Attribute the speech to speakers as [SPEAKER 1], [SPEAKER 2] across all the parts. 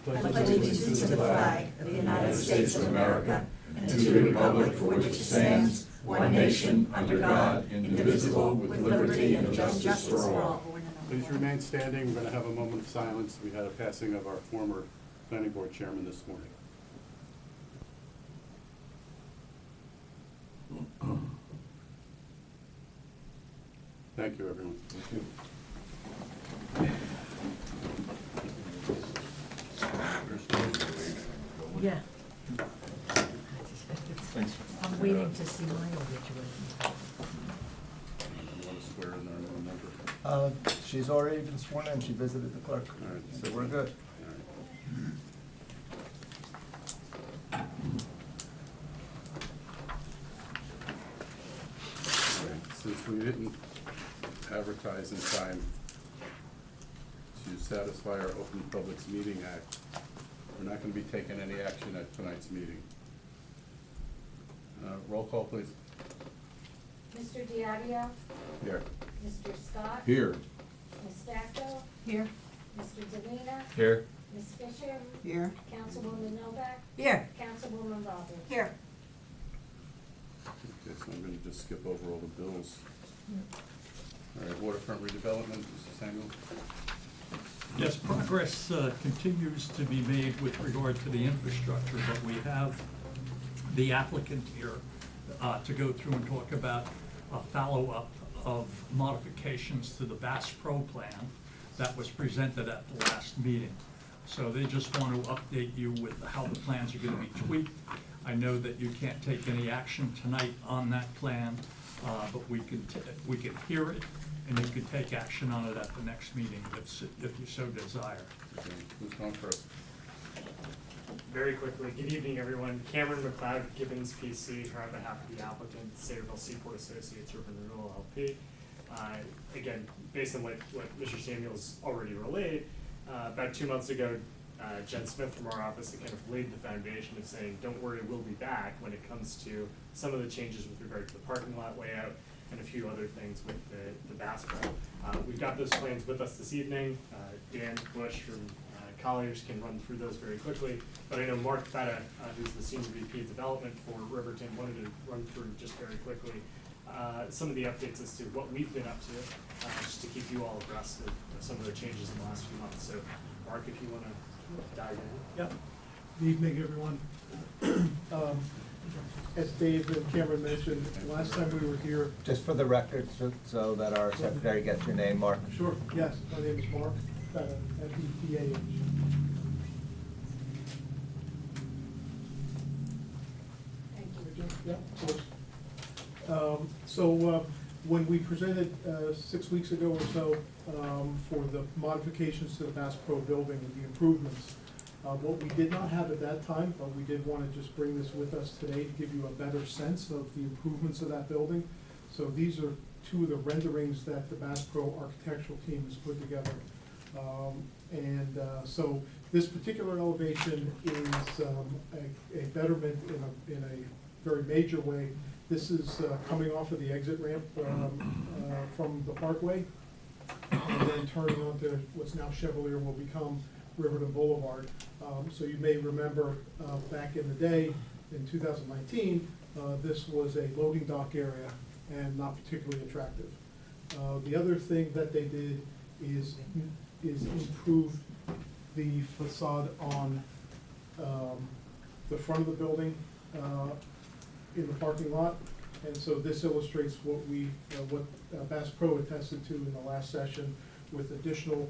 [SPEAKER 1] I pledge allegiance to the flag of the United States of America and to the republic for which it stands, one nation, under God, indivisible, with liberty and justice for all.
[SPEAKER 2] Please remain standing. We're going to have a moment of silence. We had a passing of our former planning board chairman this morning. Thank you, everyone.
[SPEAKER 3] Thank you.
[SPEAKER 4] Yeah.
[SPEAKER 3] Thanks.
[SPEAKER 4] I'm waiting to see my obituary.
[SPEAKER 2] You want to swear in our new member?
[SPEAKER 5] She's already been sworn in, she visited the clerk,
[SPEAKER 2] All right.
[SPEAKER 5] so we're good.
[SPEAKER 2] All right. Since we didn't advertise in time to satisfy our Open Publics Meeting Act, we're not going to be taking any action at tonight's meeting. Roll call, please.
[SPEAKER 6] Mr. Diadio?
[SPEAKER 2] Here.
[SPEAKER 6] Mr. Scott?
[SPEAKER 3] Here.
[SPEAKER 6] Ms. Stacko?
[SPEAKER 4] Here.
[SPEAKER 6] Mr. Delina?
[SPEAKER 3] Here.
[SPEAKER 6] Ms. Fisher?
[SPEAKER 4] Here.
[SPEAKER 6] Councilwoman Novak?
[SPEAKER 4] Here.
[SPEAKER 6] Councilwoman Roberts?
[SPEAKER 4] Here.
[SPEAKER 2] Okay, so I'm going to just skip over all the bills. All right, waterfront redevelopment, Mr. Samuel.
[SPEAKER 7] Yes, progress continues to be made with regard to the infrastructure, but we have the applicant here to go through and talk about a follow-up of modifications to the Bass Pro plan that was presented at the last meeting. So they just want to update you with how the plans are going to be tweaked. I know that you can't take any action tonight on that plan, but we can hear it, and you can take action on it at the next meeting if you so desire.
[SPEAKER 2] Okay, who's going first?
[SPEAKER 8] Very quickly, good evening, everyone. Cameron McLeod, Gibbons PC, here on behalf of the applicant, Sayreville Seaport Associates Urban Renewal LP. Again, based on what Mr. Samuels already relayed, about 2 months ago, Jen Smith from our office had kind of laid the foundation of saying, don't worry, we'll be back when it comes to some of the changes with regard to the parking lot layout and a few other things with the Bass Pro. We've got those plans with us this evening. Dan Bush from Colliers can run through those very quickly, but I know Mark Fetta, who's the Senior VP of Development for Riverton, wanted to run through just very quickly some of the updates as to what we've been up to, just to keep you all abreast of some of the changes in the last few months. So, Mark, if you want to dive in.
[SPEAKER 9] Yep. Good evening, everyone. As Dave and Cameron mentioned, last time we were here.
[SPEAKER 5] Just for the record, so that our secretary gets your name, Mark.
[SPEAKER 9] Sure, yes, my name is Mark, F-E-T-A-H.
[SPEAKER 6] Thank you.
[SPEAKER 9] Yeah, of course. So when we presented 6 weeks ago or so for the modifications to the Bass Pro building and the improvements, what we did not have at that time, but we did want to just bring this with us today to give you a better sense of the improvements of that building. So these are two of the renderings that the Bass Pro architectural team has put together. So this particular elevation is a betterment in a very major way. This is coming off of the exit ramp from the Parkway, and then turning onto what's now Chevalier will become Riverton Boulevard. So you may remember back in the day, in 2019, this was a loading dock area and not particularly attractive. The other thing that they did is improve the facade on the front of the building in the parking lot. And so this illustrates what Bass Pro attested to in the last session, with additional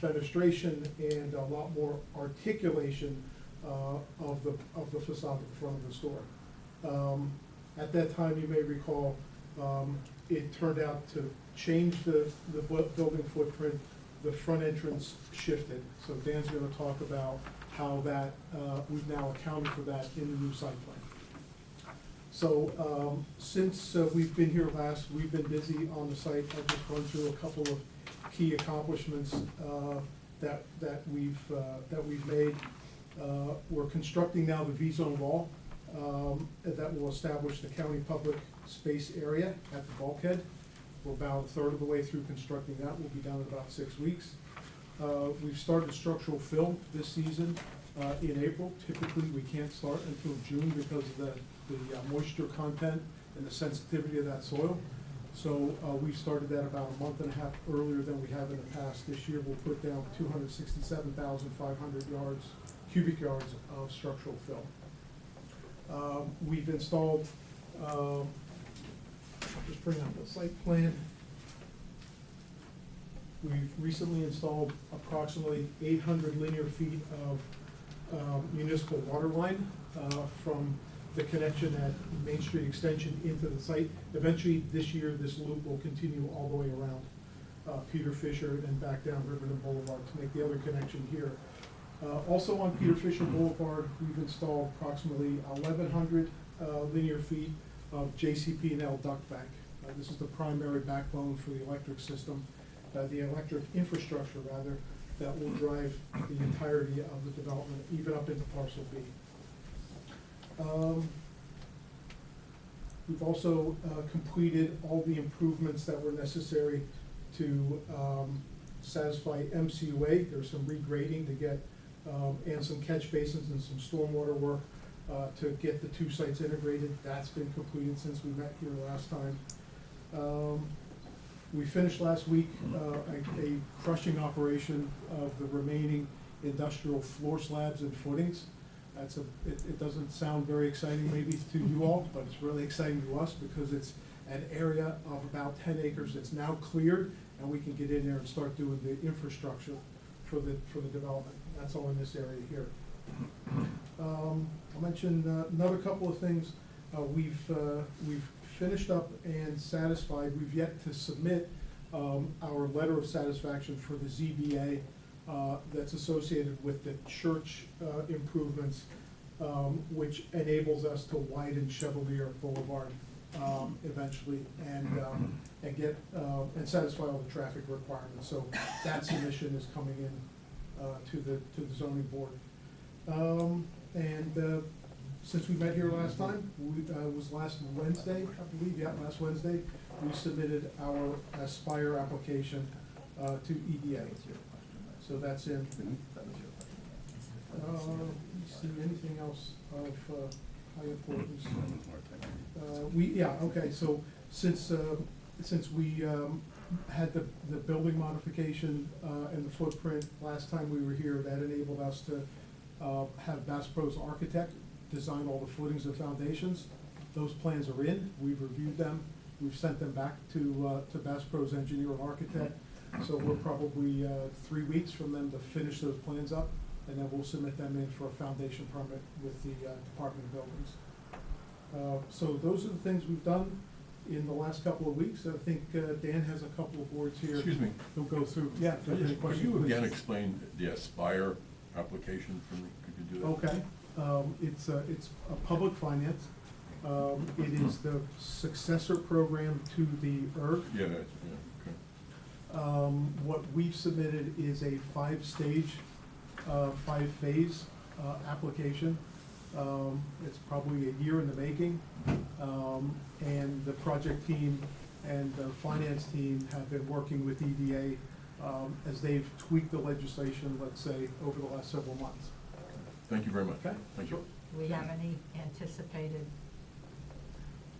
[SPEAKER 9] fenestration and a lot more articulation of the facade at the front of the store. At that time, you may recall, it turned out to change the building footprint. The front entrance shifted. So Dan's going to talk about how that we've now accounted for that in the new site plan. So since we've been here last, we've been busy on the site. I'll just run through a couple of key accomplishments that we've made. We're constructing now the V-zone wall that will establish the county public space area at the bulkhead. We're about a third of the way through constructing that. We'll be done in about 6 weeks. We've started structural fill this season in April. Typically, we can't start until June because of the moisture content and the sensitivity of that soil. So we started that about a month and a half earlier than we have in the past. This year, we'll put down 267,500 cubic yards of structural fill. We've installed, I'll just bring up the site plan. We've recently installed approximately 800 linear feet of municipal water line from the connection at Main Street Extension into the site. Eventually, this year, this loop will continue all the way around Peter Fisher and back down Riverton Boulevard to make the other connection here. Also on Peter Fisher Boulevard, we've installed approximately 1,100 linear feet of JCP&L duct bank. This is the primary backbone for the electric system, the electric infrastructure rather, that will drive the entirety of the development, even up into parcel B. We've also completed all the improvements that were necessary to satisfy MCUA. There's some regrading to get, and some catch basins and some stormwater work to get the two sites integrated. That's been completed since we met here last time. We finished last week a crushing operation of the remaining industrial floor slabs and footings. It doesn't sound very exciting maybe to you all, but it's really exciting to us because it's an area of about 10 acres that's now cleared, and we can get in there and start doing the infrastructure for the development. That's all in this area here. I'll mention another couple of things. We've finished up and satisfied. We've yet to submit our letter of satisfaction for the ZBA that's associated with the church improvements, which enables us to widen Chevalier Boulevard eventually and get and satisfy all the traffic requirements. So that submission is coming in to the zoning board. Since we met here last time, it was last Wednesday, I believe, yeah, last Wednesday, we submitted our Aspire application to EDA. So that's in. Let me see, anything else of high importance? So since we had the building modification and the footprint last time we were here, that enabled us to have Bass Pro's architect design all the footings and foundations. Those plans are in. We've reviewed them. We've sent them back to Bass Pro's engineer and architect. So we're probably 3 weeks from them to finish those plans up, and then we'll submit them in for a foundation permit with the Department of Buildings. So those are the things we've done in the last couple of weeks. I think Dan has a couple of words here.
[SPEAKER 1] Excuse me.
[SPEAKER 9] He'll go through. Yeah. if you have any
[SPEAKER 1] Could
[SPEAKER 9] questions,
[SPEAKER 1] you again
[SPEAKER 9] please.
[SPEAKER 1] explain the Aspire application for me? Could you do that?
[SPEAKER 9] Okay, it's a public finance. It is the successor program to the ERG.
[SPEAKER 1] Yeah, that's, yeah, okay.
[SPEAKER 9] What we've submitted is a 5-stage, 5-phase application. It's probably a year in the making. And the project team and the finance team have been working with EDA as they've tweaked the legislation, let's say, over the last several months.
[SPEAKER 1] Thank you very much.
[SPEAKER 9] Okay.
[SPEAKER 1] Thank you.
[SPEAKER 4] Do we have any anticipated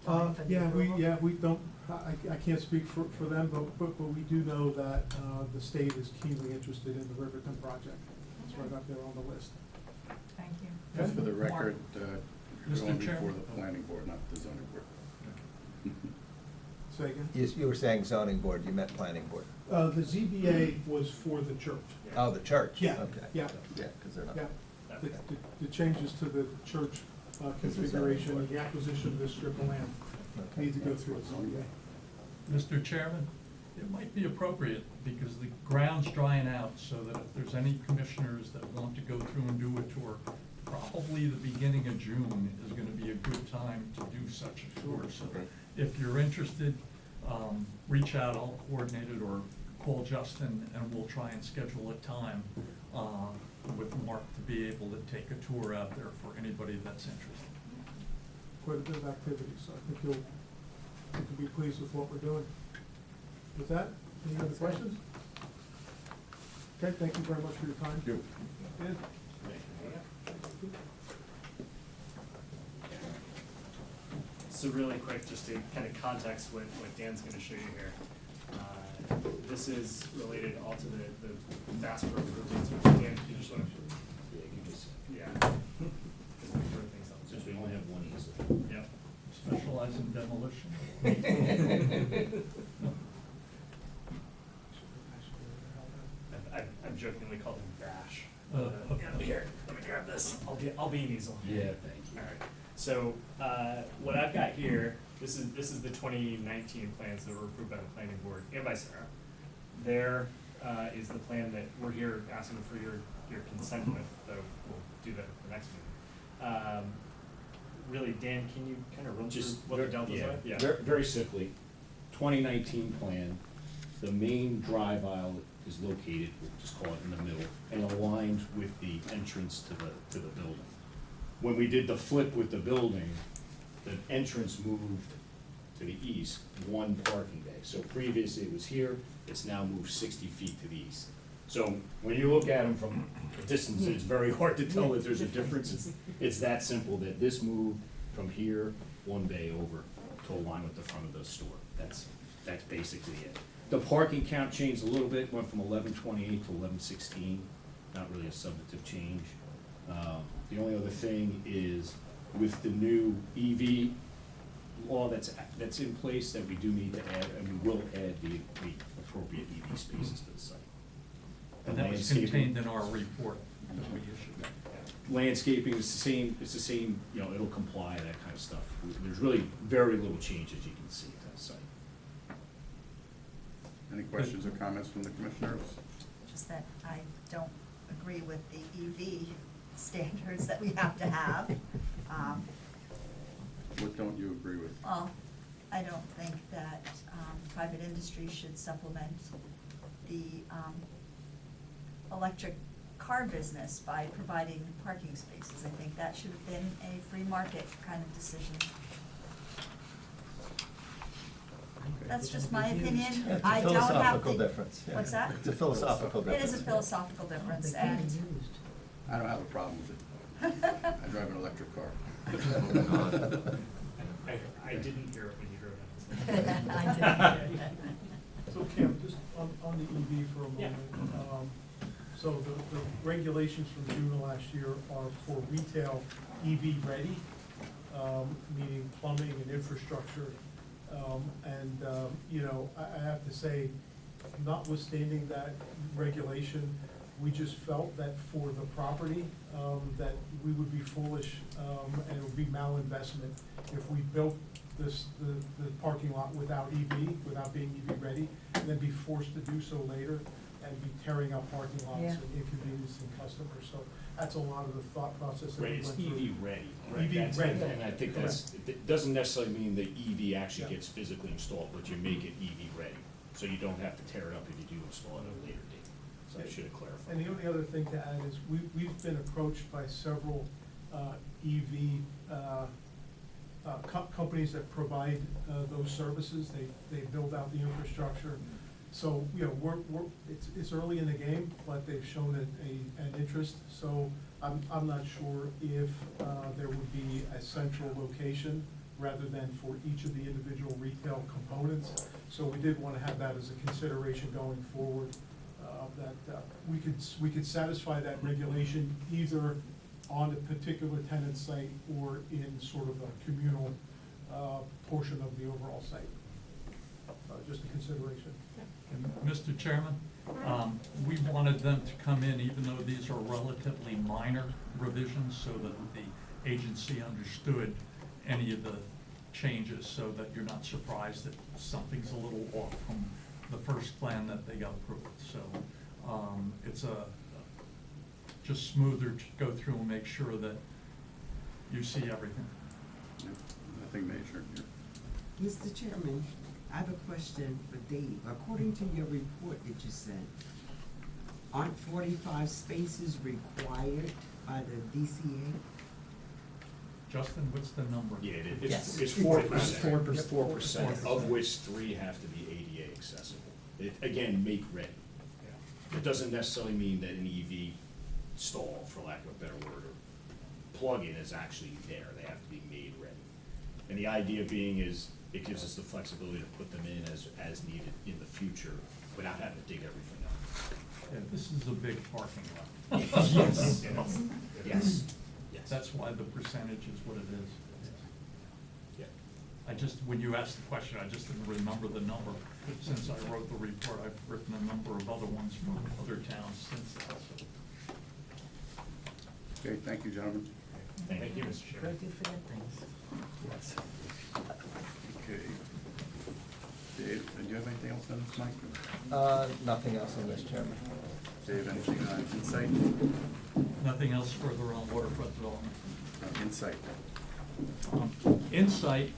[SPEAKER 4] time for the
[SPEAKER 9] Yeah,
[SPEAKER 4] approval?
[SPEAKER 9] we don't, I can't speak for them, but we do know that the state is keenly interested in the Riverton project. It's right up there on the list.
[SPEAKER 4] Thank you.
[SPEAKER 3] Just for the record,
[SPEAKER 7] Mr.
[SPEAKER 3] you're going before
[SPEAKER 7] Chairman.
[SPEAKER 3] the planning board, not the zoning board.
[SPEAKER 9] Say again?
[SPEAKER 5] You were saying zoning board, you meant planning board.
[SPEAKER 9] The ZBA was for the church.
[SPEAKER 5] Oh, the church?
[SPEAKER 9] Yeah,
[SPEAKER 5] Okay.
[SPEAKER 9] yeah.
[SPEAKER 5] Yeah, because they're not.
[SPEAKER 9] Yeah, the changes to the church configuration and the acquisition of this strip of land
[SPEAKER 5] Okay.
[SPEAKER 9] need to go through the ZBA.
[SPEAKER 7] Mr. Chairman, it might be appropriate, because the ground's drying out, so that if there's any commissioners that want to go through and do a tour, probably the beginning of June is gonna be a good time to do such a tour. So
[SPEAKER 1] Okay.
[SPEAKER 7] if you're interested, reach out, I'll coordinate it, or call Justin, and we'll try and schedule a time with Mark to be able to take a tour out there for anybody that's interested.
[SPEAKER 9] Quite a bit of activity, so I think you can be pleased with what we're doing. With that, any other questions? Okay, thank you very much for your time.
[SPEAKER 3] You.
[SPEAKER 9] Dan?
[SPEAKER 8] So really quick, just to kind of context what Dan's gonna show you here. This is related all to the fast growth improvements, which Dan, you just wanna, yeah. Just make sure things up.
[SPEAKER 1] Since we only have one easel.
[SPEAKER 8] Yep.
[SPEAKER 7] Specialize in demolition.
[SPEAKER 8] I've jokingly called him Bash.
[SPEAKER 7] Okay.
[SPEAKER 8] Here, let me grab this. I'll be an easel.
[SPEAKER 1] Yeah, thank you.
[SPEAKER 8] All right. So what I've got here, this is the 2019 plans that were approved by the planning board and by SERA. There is the plan that we're here asking for your consent with, though we'll do that at the next meeting. Really, Dan, can you kind of run through
[SPEAKER 1] Just,
[SPEAKER 8] what the deltas are?
[SPEAKER 1] yeah, very simply, 2019 plan, the main drive aisle is located, we'll just call it in the middle, and aligned with the entrance to the building. When we did the flip with the building, the entrance moved to the east, one parking bay. So previously it was here, it's now moved 60 feet to the east. So when you look at them from a distance, it's very hard to tell if there's a difference. It's that simple, that this moved from here, one bay over to align with the front of the store. That's basically it. The parking count changed a little bit, went from 1128 to 1116, not really a substantive change. The only other thing is with the new EV law that's in place, that we do need to add, and we will add the appropriate EV spaces to the site.
[SPEAKER 7] And that was contained in our report that we issued.
[SPEAKER 1] Landscaping is the same, you know, it'll comply, that kind of stuff. There's really very little changes you can see at that site.
[SPEAKER 3] Any questions or comments from the commissioners?
[SPEAKER 10] Just that I don't agree with the EV standards that we have to have.
[SPEAKER 3] What don't you agree with?
[SPEAKER 10] Well, I don't think that private industry should supplement the electric car business by providing parking spaces. I think that should have been a free market kind of decision. That's just my opinion.
[SPEAKER 5] It's
[SPEAKER 10] I
[SPEAKER 5] a
[SPEAKER 10] don't have
[SPEAKER 5] philosophical
[SPEAKER 10] the.
[SPEAKER 5] difference. Yeah.
[SPEAKER 10] What's that?
[SPEAKER 5] It's a philosophical
[SPEAKER 10] It
[SPEAKER 5] difference.
[SPEAKER 10] is a philosophical difference, and
[SPEAKER 3] I don't have a problem with it. I drive an electric car.
[SPEAKER 8] I didn't hear it when you drove it.
[SPEAKER 10] I didn't hear it.
[SPEAKER 9] So Cam, just on the EV for a moment.
[SPEAKER 8] Yeah.
[SPEAKER 9] So the regulations from June of last year are for retail EV ready, meaning plumbing and infrastructure. You know, I have to say, notwithstanding that regulation, we just felt that for the property, that we would be foolish, and it would be malinvestment if we built the parking lot without EV, without being EV ready, and then be forced to do so later and be tearing up parking lots
[SPEAKER 10] Yeah.
[SPEAKER 9] and inconveniencing customers. So that's a lot of the thought process that we
[SPEAKER 1] Right,
[SPEAKER 9] went
[SPEAKER 1] it's
[SPEAKER 9] through.
[SPEAKER 1] EV ready, right?
[SPEAKER 9] EV
[SPEAKER 1] That's-
[SPEAKER 9] ready.
[SPEAKER 1] And I think it doesn't necessarily mean the EV actually
[SPEAKER 9] Yeah.
[SPEAKER 1] gets physically installed, but you make it EV ready. So you don't have to tear it up if you do install it at a later date. So I should have clarified.
[SPEAKER 9] And the only other thing to add is, we've been approached by several EV companies that provide those services. They build out the infrastructure. So, you know, it's early in the game, but they've shown an interest. So I'm not sure if there would be a central location rather than for each of the individual retail components. So we did want to have that as a consideration going forward, that we could satisfy that regulation either on a particular tenant site or in sort of a communal portion of the overall site. Just a consideration.
[SPEAKER 7] And Mr. Chairman, we wanted them to come in, even though these are relatively minor revisions, so that the agency understood any of the changes, so that you're not surprised that something's a little off from the first plan that they got approved. So it's just smoother to go through and make sure that you see everything.
[SPEAKER 3] Yeah, nothing major here.
[SPEAKER 11] Mr. Chairman, I have a question for Dave. According to your report that you sent, aren't 45 spaces required by the DCA?
[SPEAKER 7] Justin, what's the number?
[SPEAKER 1] Yeah,
[SPEAKER 11] Yes.
[SPEAKER 1] it's 4%.
[SPEAKER 11] 4%.
[SPEAKER 1] 4%, of which 3 have to be ADA accessible. Again, make ready. It doesn't necessarily mean that an EV stall, for lack of a better word, or plug-in is actually there. They have to be made ready. And the idea being is, it gives us the flexibility to put them in as needed in the future without having to dig everything up.
[SPEAKER 7] Yeah, this is a big parking lot.
[SPEAKER 1] Yes, yes, yes.
[SPEAKER 7] That's why the percentage is what it is.
[SPEAKER 1] Yeah.
[SPEAKER 7] I just, when you asked the question, I just didn't remember the number. Since I wrote the report, I've written a number of other ones from other towns since that, so.
[SPEAKER 2] Okay, thank you, gentlemen.
[SPEAKER 8] Thank you, Mr. Chairman.
[SPEAKER 4] Good for things.
[SPEAKER 2] Okay. Dave, do you have anything else on this, Mike?
[SPEAKER 5] Nothing else on this, Chairman.
[SPEAKER 2] Dave, anything on Insight?
[SPEAKER 7] Nothing else further on waterfront development.
[SPEAKER 2] Insight.
[SPEAKER 7] Insight,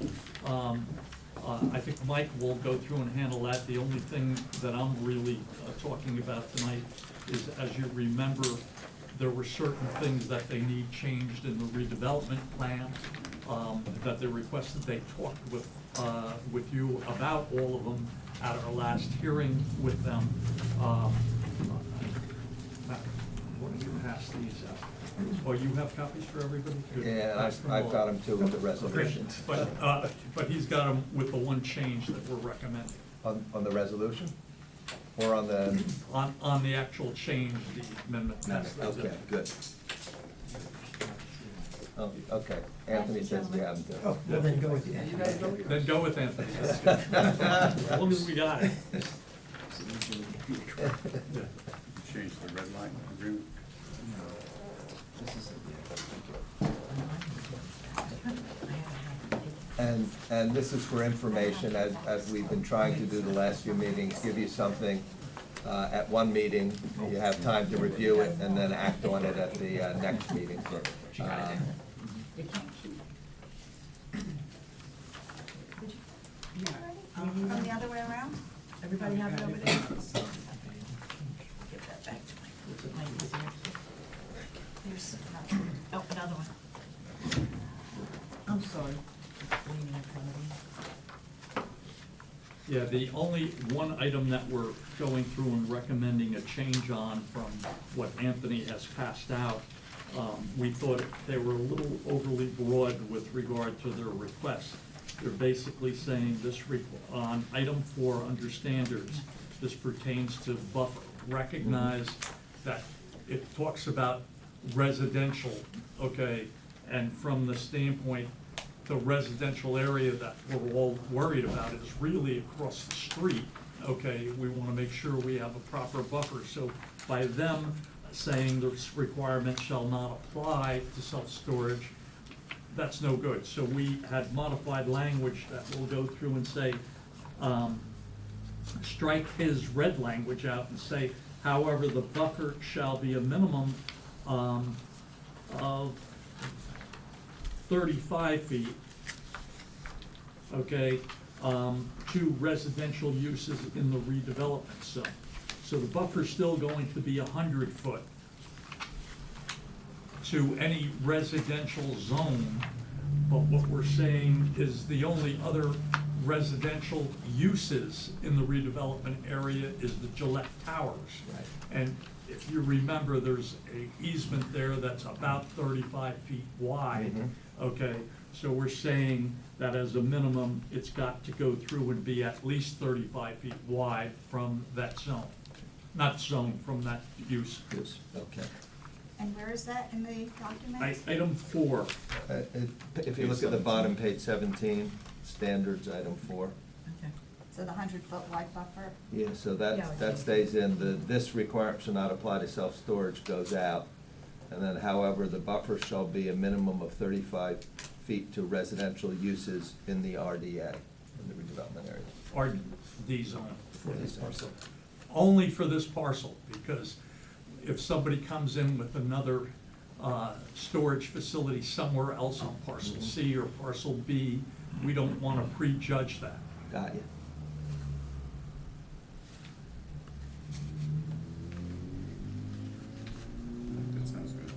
[SPEAKER 7] I think Mike will go through and handle that. The only thing that I'm really talking about tonight is, as you remember, there were certain things that they need changed in the redevelopment plan, that they requested. They talked with you about all of them at our last hearing with them. What do you pass these out? Oh, you have copies for everybody? Good.
[SPEAKER 5] Yeah,
[SPEAKER 7] Pass them
[SPEAKER 5] I've
[SPEAKER 7] all.
[SPEAKER 5] got them too with the resolutions.
[SPEAKER 7] But he's got them with the one change that we're recommending.
[SPEAKER 5] On the resolution? Or on the,
[SPEAKER 7] On the actual change, the amendment passed.
[SPEAKER 5] okay, good. Oh, okay, Anthony says we have them too.
[SPEAKER 11] Oh, well, then go with the end.
[SPEAKER 7] Then go with Anthony. That's good. As long as we got it.
[SPEAKER 2] Change the red line agreement.
[SPEAKER 5] And this is for information, as we've been trying to do the last few meetings, give you something at one meeting, you have time to review it, and then act on it at the next meeting.
[SPEAKER 4] You can't keep.
[SPEAKER 10] From the other way around?
[SPEAKER 4] Everybody have it over there? Give that back to Mike. Mike is here.
[SPEAKER 10] There's,
[SPEAKER 4] Oh, another one. I'm sorry. Leaning in front of you.
[SPEAKER 7] Yeah, the only one item that we're going through and recommending a change on from what Anthony has passed out, we thought they were a little overly broad with regard to their request. They're basically saying this, on item 4 under standards, this pertains to buffer. Recognize that it talks about residential, okay, and from the standpoint, the residential area that we're all worried about is really across the street, okay? We want to make sure we have a proper buffer. So by them saying this requirement shall not apply to self-storage, that's no good. So we had modified language that will go through and say, strike his red language out and say, however, the buffer shall be a minimum of 35 feet, okay, to residential uses in the redevelopment zone. So the buffer's still going to be 100 foot to any residential zone, but what we're saying is the only other residential uses in the redevelopment area is the Gillette Towers.
[SPEAKER 5] Right.
[SPEAKER 7] And if you remember, there's a easement there that's about 35 feet wide, okay? So we're saying that as a minimum, it's got to go through and be at least 35 feet wide from that zone. Not zone, from that use.
[SPEAKER 5] Yes, okay.
[SPEAKER 10] and where is that in the document?
[SPEAKER 7] Item 4,
[SPEAKER 5] If you look at the bottom, page 17, standards, item 4.
[SPEAKER 4] Okay.
[SPEAKER 10] So the 100-foot wide buffer?
[SPEAKER 5] Yeah, so
[SPEAKER 4] Yeah,
[SPEAKER 5] that,
[SPEAKER 4] I
[SPEAKER 5] that
[SPEAKER 4] see.
[SPEAKER 5] stays in, this requirement shall not apply to self-storage goes out. And then however, the buffer shall be a minimum of 35 feet to residential uses in the RDA, in the redevelopment area.
[SPEAKER 7] RD zone for this
[SPEAKER 5] RD zone.
[SPEAKER 7] parcel. Only for this parcel, because if somebody comes in with another storage facility somewhere else on parcel C or parcel B, we don't want to prejudge that.
[SPEAKER 5] Got you.
[SPEAKER 2] That sounds good.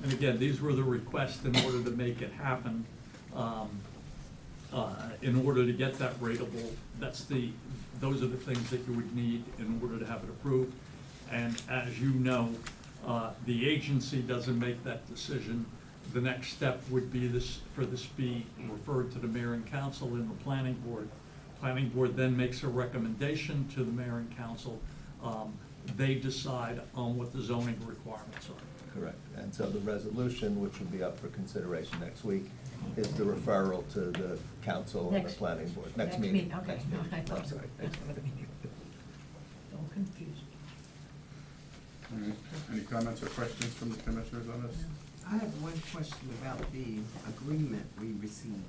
[SPEAKER 7] And again, these were the requests in order to make it happen. In order to get that rateable, those are the things that you would need in order to have it approved. And as you know, the agency doesn't make that decision. The next step would be for this be referred to the mayor and council in the planning board. Planning board then makes a recommendation to the mayor and council. They decide on what the zoning requirements are.
[SPEAKER 5] Correct. And so the resolution, which will be up for consideration next week, is the referral to the council and the
[SPEAKER 4] Next-
[SPEAKER 5] planning board.
[SPEAKER 4] next meeting, okay.
[SPEAKER 5] Next meeting.
[SPEAKER 4] I thought
[SPEAKER 5] I'm sorry.
[SPEAKER 4] next meeting. Don't confuse me.
[SPEAKER 2] All right. Any comments or questions from the commissioners on this?
[SPEAKER 11] I have one question about the agreement we received.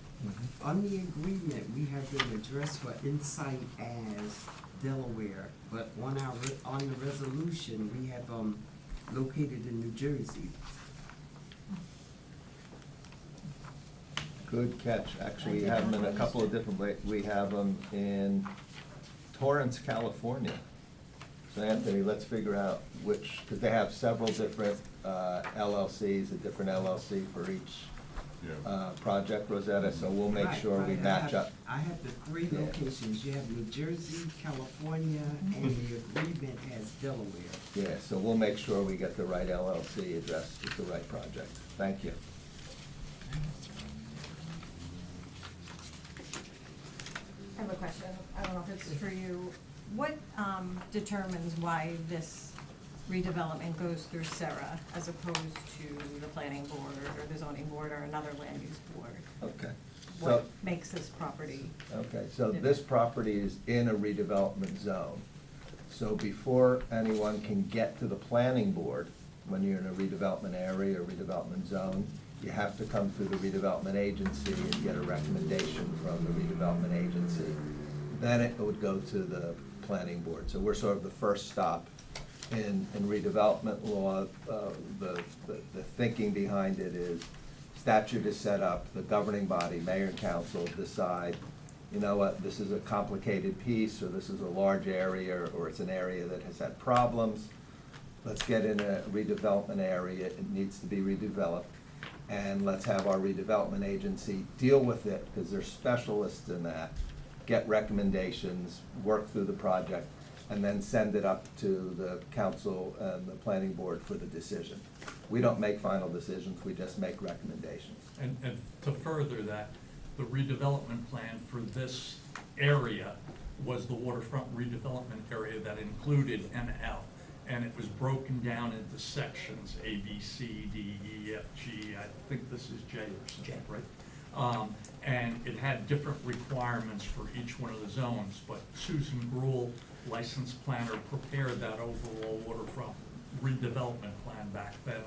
[SPEAKER 11] On the agreement, we have been addressed for Insight as Delaware, but on the resolution, we have, located in New Jersey.
[SPEAKER 5] Good catch. Actually, we have them in a couple of different ways. We have them in Torrance, California. So Anthony, let's figure out which, because they have several different LLCs, a different LLC for each project, Rosetta, so we'll make
[SPEAKER 11] Right,
[SPEAKER 5] sure we
[SPEAKER 11] right.
[SPEAKER 5] match up.
[SPEAKER 11] I have the three
[SPEAKER 5] Yeah.
[SPEAKER 11] locations. You have New Jersey, California, and the agreement has Delaware.
[SPEAKER 5] Yeah, so we'll make sure we get the right LLC address with the right project. Thank you.
[SPEAKER 10] I have a question, I don't know if it's for you. What determines why this redevelopment goes through SERA as opposed to the planning board or the zoning board or another land use board?
[SPEAKER 5] Okay. So,
[SPEAKER 10] What makes this property?
[SPEAKER 5] okay, so this property is in a redevelopment zone. So before anyone can get to the planning board, when you're in a redevelopment area or redevelopment zone, you have to come through the redevelopment agency and get a recommendation from the redevelopment agency. Then it would go to the planning board. So we're sort of the first stop in redevelopment law. The thinking behind it is statute is set up, the governing body, mayor and council decide, you know what, this is a complicated piece, or this is a large area, or it's an area that has had problems. Let's get in a redevelopment area, it needs to be redeveloped, and let's have our redevelopment agency deal with it, because they're specialists in that, get recommendations, work through the project, and then send it up to the council and the planning board for the decision. We don't make final decisions, we just make recommendations.
[SPEAKER 7] And to further that, the redevelopment plan for this area was the waterfront redevelopment area that included NL. And it was broken down into sections, A, B, C, D, E, F, G, I think this is J or something, right? And it had different requirements for each one of the zones, but Susan Gruhl, licensed planner, prepared that overall waterfront redevelopment plan back then.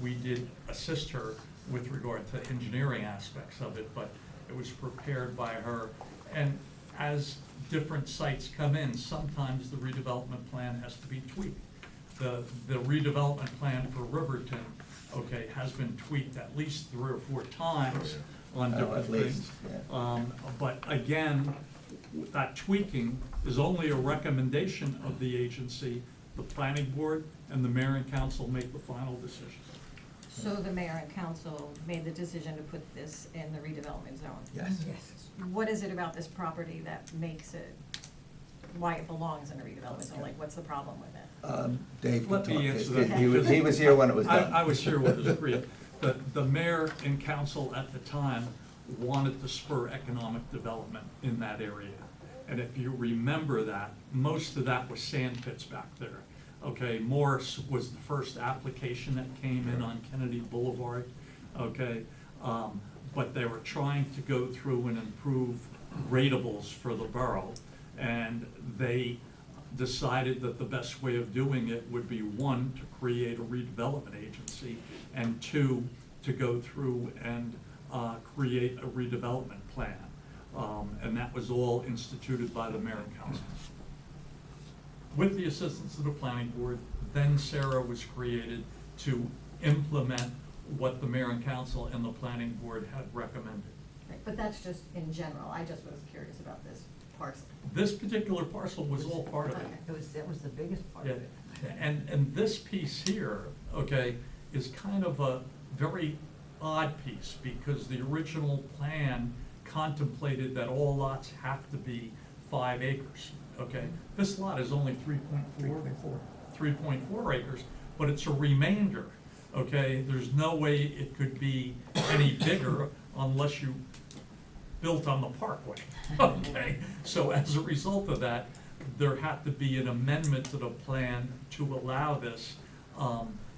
[SPEAKER 7] We did assist her with regard to engineering aspects of it, but it was prepared by her. And as different sites come in, sometimes the redevelopment plan has to be tweaked. The redevelopment plan for Riverton, okay, has been tweaked at least 3 or 4 times on
[SPEAKER 5] Oh,
[SPEAKER 7] different
[SPEAKER 5] at least,
[SPEAKER 7] things.
[SPEAKER 5] yeah.
[SPEAKER 7] But again, that tweaking is only a recommendation of the agency. The planning board and the mayor and council make the final decision.
[SPEAKER 10] So the mayor and council made the decision to put this in the redevelopment zone?
[SPEAKER 5] Yes.
[SPEAKER 4] Yes.
[SPEAKER 10] What is it about this property that makes it, why it belongs in a redevelopment zone? Like, what's the problem with it?
[SPEAKER 5] Dave can
[SPEAKER 7] Let me
[SPEAKER 5] talk.
[SPEAKER 7] answer that.
[SPEAKER 5] He was here when it was done.
[SPEAKER 7] I was here when it was agreed. The mayor and council at the time wanted to spur economic development in that area. And if you remember that, most of that was sand pits back there. Okay, Morris was the first application that came in on Kennedy Boulevard, okay? But they were trying to go through and improve ratables for the borough. And they decided that the best way of doing it would be, 1, to create a redevelopment agency, and 2, to go through and create a redevelopment plan. And that was all instituted by the mayor and council. With the assistance of the planning board, then SERA was created to implement what the mayor and council and the planning board had recommended.
[SPEAKER 10] Right, but that's just in general, I just was curious about this parcel.
[SPEAKER 7] This particular parcel was all part of it.
[SPEAKER 10] Okay.
[SPEAKER 4] That was the biggest part
[SPEAKER 7] Yeah,
[SPEAKER 4] of it.
[SPEAKER 7] and this piece here, okay, is kind of a very odd piece, because the original plan contemplated that all lots have to be 5 acres, okay? This lot is only 3.4. 3.4 acres, but it's a remainder, okay? There's no way it could be any bigger unless you built on the parkway, okay? So as a result of that, there had to be an amendment to the plan to allow this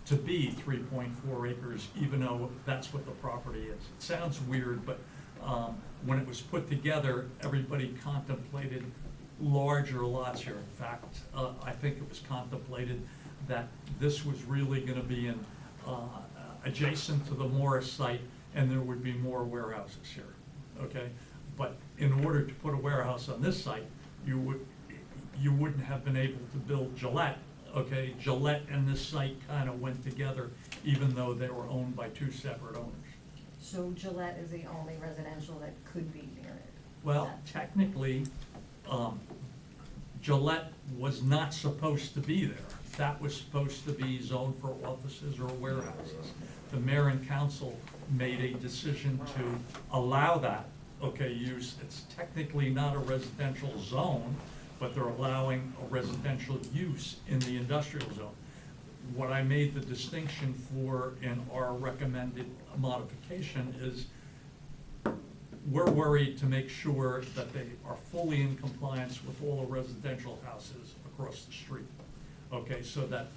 [SPEAKER 7] to be 3.4 acres, even though that's what the property is. It sounds weird, but when it was put together, everybody contemplated larger lots here. In fact, I think it was contemplated that this was really gonna be in adjacent to the Morris site, and there would be more warehouses here, okay? But in order to put a warehouse on this site, you wouldn't have been able to build Gillette, okay? Gillette and this site kind of went together, even though they were owned by two separate owners.
[SPEAKER 10] So Gillette is the only residential that could be near it?
[SPEAKER 7] Well, technically, Gillette was not supposed to be there. That was supposed to be zoned for offices or warehouses. The mayor and council made a decision to allow that, okay, use. It's technically not a residential zone, but they're allowing a residential use in the industrial zone. What I made the distinction for in our recommended modification is we're worried to make sure that they are fully in compliance with all the residential houses across the street. Okay, so that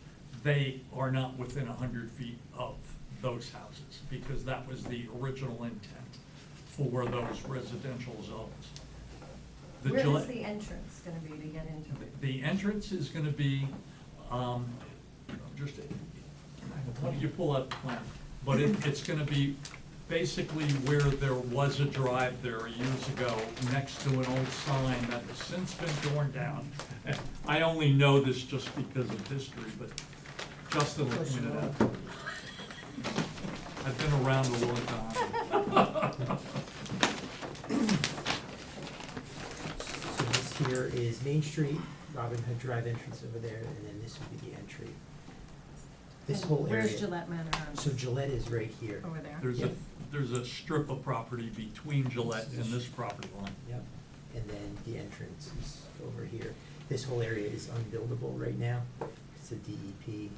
[SPEAKER 7] they are not within 100 feet of those houses, because that was the original intent for those residential zones. The
[SPEAKER 10] Where is
[SPEAKER 7] Gillette-
[SPEAKER 10] the entrance gonna be to get into it?
[SPEAKER 7] The entrance is gonna be, just, you pull out the plan, but it's gonna be basically where there was a drive there years ago, next to an old sign that has since been torn down. I only know this just because of history, but Justin will point it out. I've been around a long time.
[SPEAKER 12] So this here is Main Street, Robin Hood Drive entrance over there, and then this would be the entry. This
[SPEAKER 10] And
[SPEAKER 12] whole area.
[SPEAKER 10] Where's Gillette Manor?
[SPEAKER 12] So Gillette is right here.
[SPEAKER 10] Over there?
[SPEAKER 7] There's a strip of property between Gillette and this property line.
[SPEAKER 12] Yep, and then the entrance is over here. This whole area is unbuildable right now. It's a DEP,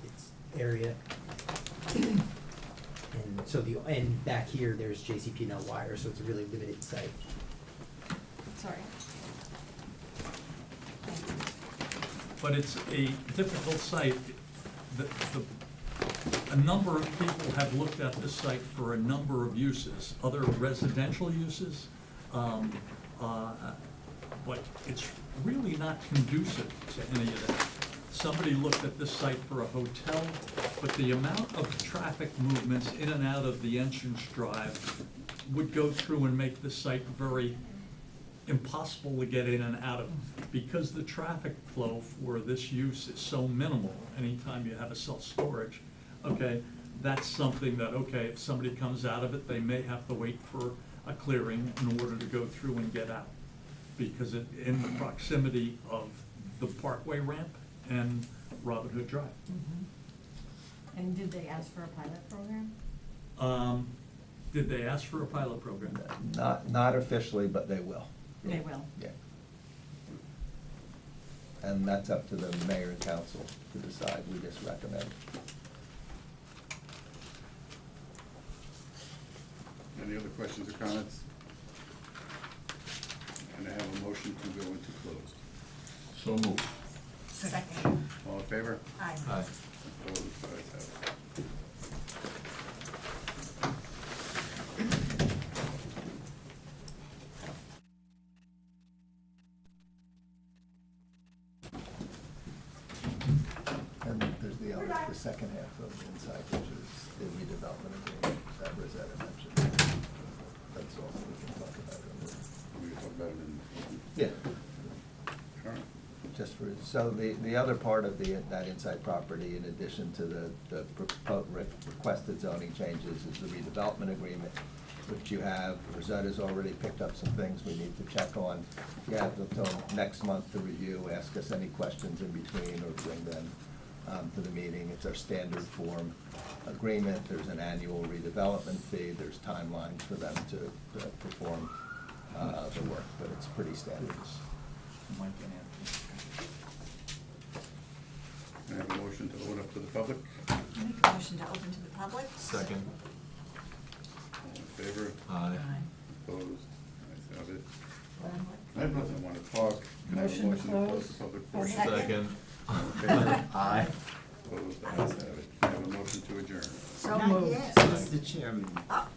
[SPEAKER 12] it's area. And so and back here, there's JCP&L wire, so it's a really limited site.
[SPEAKER 10] Sorry.
[SPEAKER 7] But it's a difficult site. A number of people have looked at this site for a number of uses, other residential uses, but it's really not conducive to any of that. Somebody looked at this site for a hotel, but the amount of traffic movements in and out of the entrance drive would go through and make this site very impossible to get in and out of, because the traffic flow for this use is so minimal. Anytime you have a self-storage, okay, that's something that, okay, if somebody comes out of it, they may have to wait for a clearing in order to go through and get out, because it, in the proximity of the Parkway ramp and Robin Hood Drive.
[SPEAKER 10] And did they ask for a pilot program?
[SPEAKER 7] Did they ask for a pilot program?
[SPEAKER 5] Not officially, but they will.
[SPEAKER 10] They will.
[SPEAKER 5] Yeah. And that's up to the mayor and council to decide. We just recommend.
[SPEAKER 2] Any other questions or comments? And I have a motion to go into closed.
[SPEAKER 3] So moved.
[SPEAKER 10] Second.
[SPEAKER 2] All in favor?
[SPEAKER 10] Aye.
[SPEAKER 5] Aye.
[SPEAKER 2] Opposed? Ayes have it.
[SPEAKER 5] And there's the second half of the inside, which is the redevelopment agreement that Rosetta mentioned. That's all we can talk about.
[SPEAKER 2] We can talk about it in.
[SPEAKER 5] Yeah.
[SPEAKER 2] All right.
[SPEAKER 5] Just for, so the other part of that inside property, in addition to the requested zoning changes, is the redevelopment agreement, which you have. Rosetta's already picked up some things we need to check on. You have until next month to review, ask us any questions in between, or bring them to the meeting. It's our standard form agreement. There's an annual redevelopment fee. There's timelines for them to perform the work, but it's pretty standard.
[SPEAKER 7] Mike and Anthony.
[SPEAKER 2] Can I have a motion to open up to the public?
[SPEAKER 10] Make a motion to open to the public?
[SPEAKER 5] Second.
[SPEAKER 2] All in favor?
[SPEAKER 5] Aye.
[SPEAKER 2] Opposed? Ayes have it.
[SPEAKER 6] Um,
[SPEAKER 2] I have nothing, want to talk. Can I have a
[SPEAKER 6] Motion to
[SPEAKER 2] motion to close
[SPEAKER 6] close.
[SPEAKER 2] the public
[SPEAKER 6] I'll
[SPEAKER 2] portion?
[SPEAKER 5] Second.
[SPEAKER 2] All in favor?
[SPEAKER 5] Aye.
[SPEAKER 2] Opposed? Ayes have it. Can I have a motion to adjourn?
[SPEAKER 6] So
[SPEAKER 11] Not
[SPEAKER 6] moved.
[SPEAKER 11] yet, Mr. Chairman.
[SPEAKER 6] Oh,